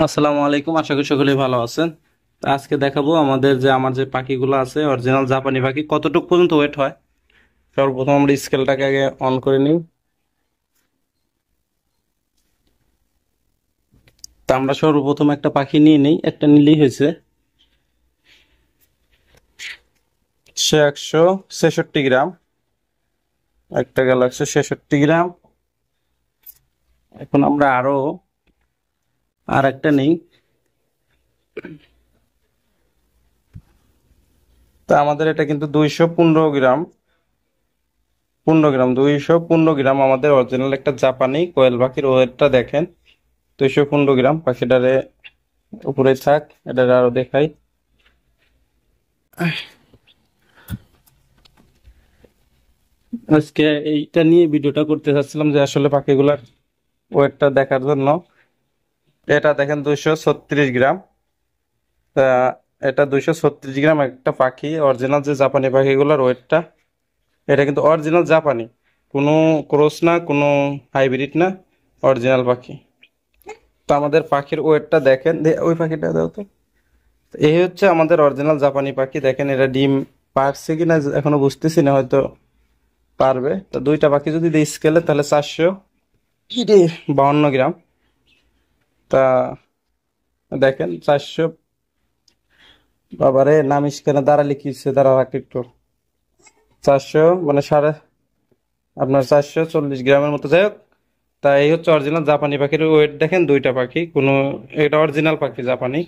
আসসালামু আলাইকুম, আশা করি সকলেই ভালো আছেন। তো আজকে দেখাবো আমার যে পাখিগুলো আছে অরিজিনাল জাপানি পাখি কতটুকু পর্যন্ত ওয়েট হয়। সর্বপ্রথম আমরা স্কেলটাকে আগে অন করে নিই। তা আমরা সর্বপ্রথম একটা পাখি নিয়ে নিই, একটা নিলেই হয়েছে। সে 166 গ্রাম, একটা গেল 166 গ্রাম। এখন আমরা আর একটা নেই। তা আমাদের এটা কিন্তু 215 গ্রাম, 215 গ্রাম আমাদের অরিজিনাল একটা জাপানি কোয়েল পাখির ওয়েটটা দেখেন। 215 গ্রাম পাখিটারে উপরে থাক, এটা আরো দেখাই। আজকে এইটা নিয়ে ভিডিওটা করতে চাচ্ছিলাম যে আসলে পাখিগুলার ওয়েটটা দেখার জন্য। এটা দেখেন 236 গ্রাম। তা এটা 236 গ্রাম একটা পাখি, অরিজিনাল যে জাপানি পাখিগুলোর ওয়েটটা। এটা কিন্তু অরিজিনাল জাপানি, কোনো ক্রস না, কোনো হাইব্রিড না, অরিজিনাল পাখি। তো আমাদের পাখির ওয়েটটা দেখেন, ওই পাখিটা দাও তো। এই হচ্ছে আমাদের অরিজিনাল জাপানি পাখি। দেখেন এটা ডিম পারছে কিনা এখনো বুঝতেছি না, হয়তো পারবে। তো দুইটা পাখি যদি দিই স্কেলে তাহলে 452 গ্রাম। তা দেখেন 400, বাবারে নাম স্ক্যানে দাঁড়ালে কি হচ্ছে, দাঁড়া রাখ একটু। 400 মানে আপনার 440 গ্রামের মতো, যাই হোক। তা এই হচ্ছে অরিজিনাল জাপানি পাখির ওয়েট। দেখেন দুইটা পাখি, কোনো এটা অরিজিনাল পাখি জাপানি,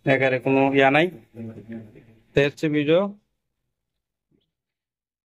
এখানে কোনো ইয়া নাই। তো এই হচ্ছে ভিডিও।